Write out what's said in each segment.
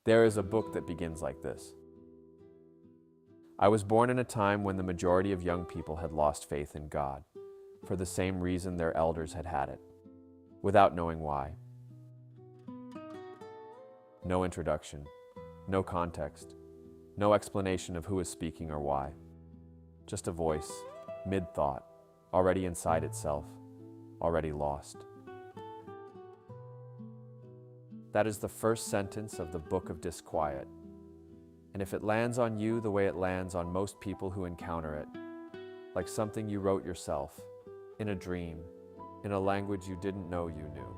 There is a book that begins like this. I was born in a time when the majority of young people had lost faith in God, for the same reason their elders had had it, without knowing why. No introduction, no context, no explanation of who is speaking or why. Just a voice, mid-thought, already inside itself, already lost. That is the first sentence of the Book of Disquiet. And if it lands on you the way it lands on most people who encounter it, like something you wrote yourself, in a dream, in a language you didn't know you knew,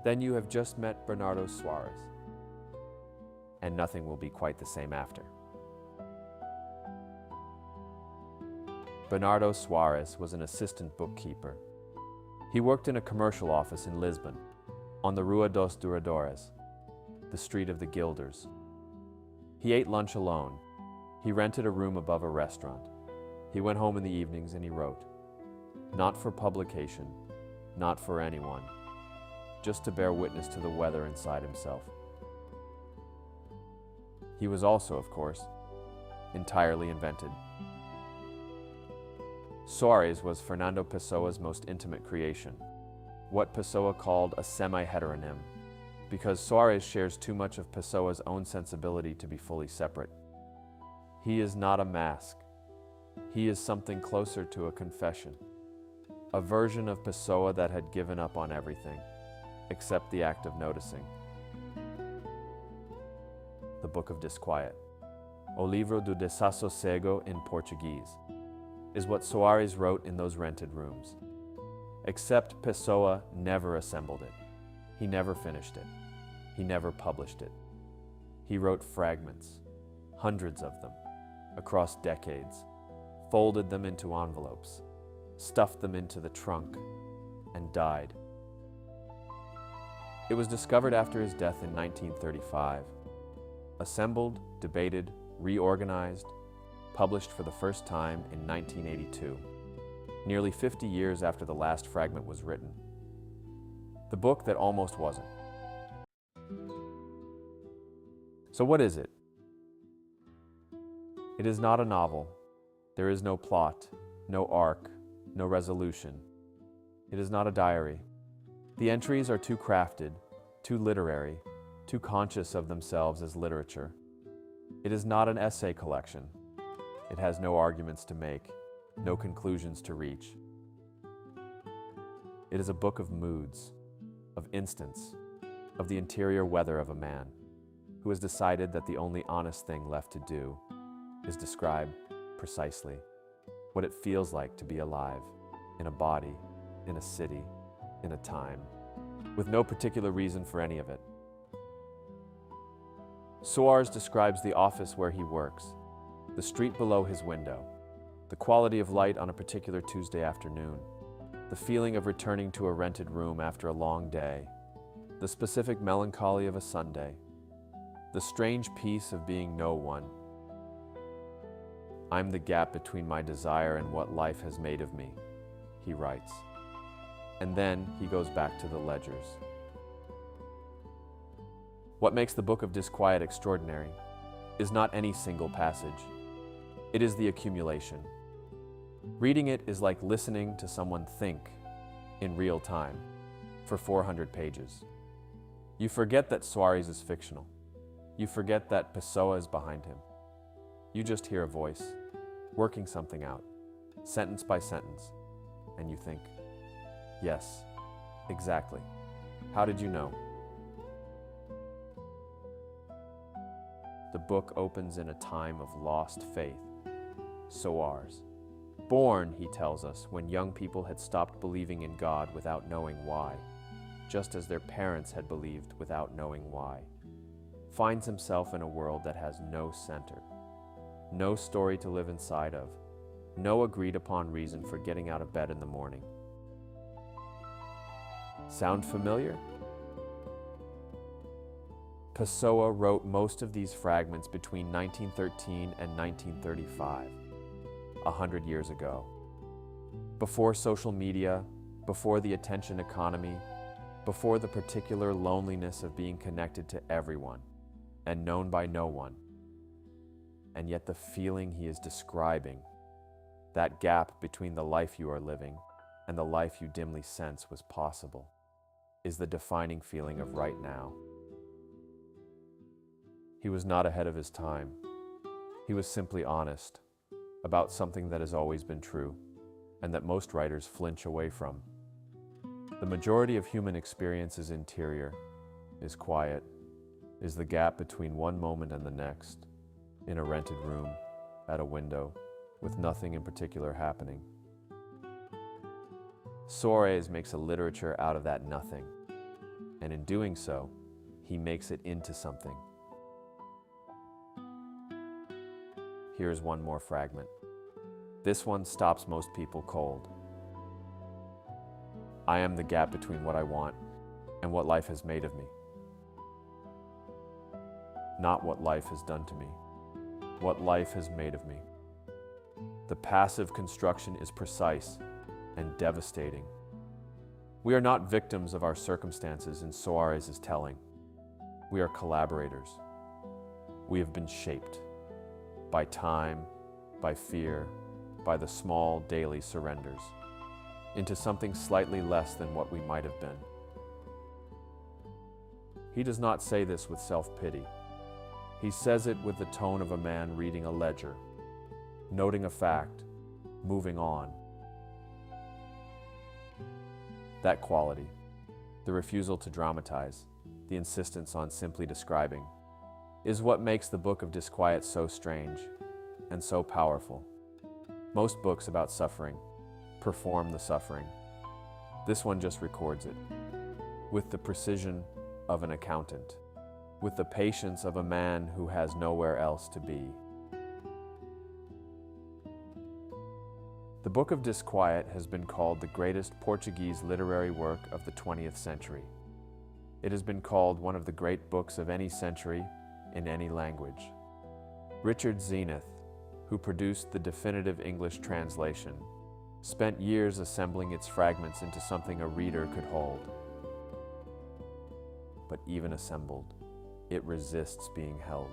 then you have just met Bernardo Soares. And nothing will be quite the same after. Bernardo Soares was an assistant bookkeeper. He worked in a commercial office in Lisbon, on the Rua dos Douradores, the street of the Guilders. He ate lunch alone. He rented a room above a restaurant. He went home in the evenings and he wrote. Not for publication, not for anyone, just to bear witness to the weather inside himself. He was also, of course, entirely invented. Soares was Fernando Pessoa's most intimate creation, what Pessoa called a semi-heteronym, because Soares shares too much of Pessoa's own sensibility to be fully separate. He is not a mask. He is something closer to a confession, a version of Pessoa that had given up on everything, except the act of noticing. The Book of Disquiet, O Livro do Desassossego in Portuguese, is what Soares wrote in those rented rooms. Except Pessoa never assembled it. He never finished it. He never published it. He wrote fragments, hundreds of them, across decades, folded them into envelopes, stuffed them into the trunk, and died. It was discovered after his death in 1935. Assembled, debated, reorganized, published for the first time in 1982, nearly 50 years after the last fragment was written. The book that almost wasn't. So what is it? It is not a novel. There is no plot, no arc, no resolution. It is not a diary. The entries are too crafted, too literary, too conscious of themselves as literature. It is not an essay collection. It has no arguments to make, no conclusions to reach. It is a book of moods, of instants, of the interior weather of a man who has decided that the only honest thing left to do is describe precisely what it feels like to be alive, in a body, in a city, in a time, with no particular reason for any of it. Soares describes the office where he works, the street below his window, the quality of light on a particular Tuesday afternoon, the feeling of returning to a rented room after a long day, the specific melancholy of a Sunday, the strange peace of being no one. I'm the gap between my desire and what life has made of me, he writes. And then he goes back to the ledgers. What makes the Book of Disquiet extraordinary is not any single passage. It is the accumulation. Reading it is like listening to someone think in real time for 400 pages. You forget that Soares is fictional. You forget that Pessoa is behind him. You just hear a voice, working something out, sentence by sentence, and you think, yes, exactly. How did you know? The book opens in a time of lost faith. Soares. Born, he tells us, when young people had stopped believing in God without knowing why, just as their parents had believed without knowing why. Finds himself in a world that has no center, no story to live inside of, no agreed upon reason for getting out of bed in the morning. Sound familiar? Pessoa wrote most of these fragments between 1913 and 1935, 100 years ago. Before social media, before the attention economy, before the particular loneliness of being connected to everyone, and known by no one. And yet the feeling he is describing, that gap between the life you are living and the life you dimly sense was possible, is the defining feeling of right now. He was not ahead of his time. He was simply honest about something that has always been true and that most writers flinch away from. The majority of human experience is interior, is quiet, is the gap between one moment and the next, in a rented room, at a window, with nothing in particular happening. Soares makes a literature out of that nothing, and in doing so, he makes it into something. Here's one more fragment. This one stops most people cold. I am the gap between what I want and what life has made of me. Not what life has done to me, what life has made of me. The passive construction is precise and devastating. We are not victims of our circumstances in Soares' telling. We are collaborators. We have been shaped by time, by fear, by the small daily surrenders, into something slightly less than what we might have been. He does not say this with self-pity. He says it with the tone of a man reading a ledger, noting a fact, moving on. That quality, the refusal to dramatize, the insistence on simply describing, is what makes the Book of Disquiet so strange and so powerful. Most books about suffering perform the suffering. This one just records it, with the precision of an accountant, with the patience of a man who has nowhere else to be. The Book of Disquiet has been called the greatest Portuguese literary work of the 20th century. It has been called one of the great books of any century in any language. Richard Zenith, who produced the definitive English translation, spent years assembling its fragments into something a reader could hold. But even assembled, it resists being held.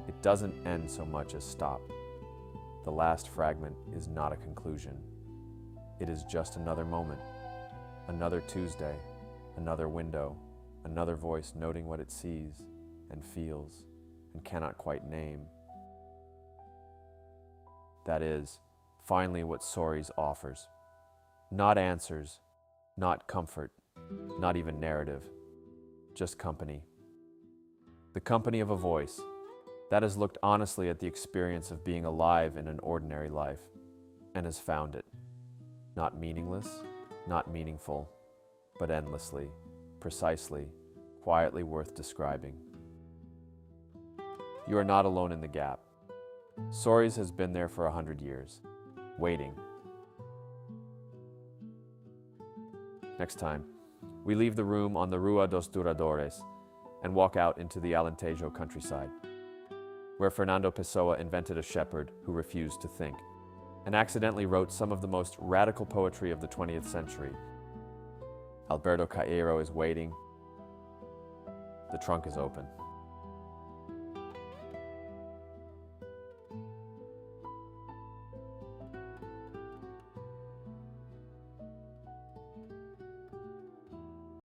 It doesn't end so much as stop. The last fragment is not a conclusion. It is just another moment, another Tuesday, another window, another voice noting what it sees and feels and cannot quite name. That is, finally, what Soares offers. Not answers, not comfort, not even narrative, just company. The company of a voice that has looked honestly at the experience of being alive in an ordinary life and has found it. Not meaningless, not meaningful, but endlessly, precisely, quietly worth describing. You are not alone in the gap. Soares has been there for 100 years, waiting. Next time, we leave the room on the Rua dos Douradores and walk out into the Alentejo countryside, where Fernando Pessoa invented a shepherd who refused to think, and accidentally wrote some of the most radical poetry of the 20th century. Alberto Caeiro is waiting. The trunk is open.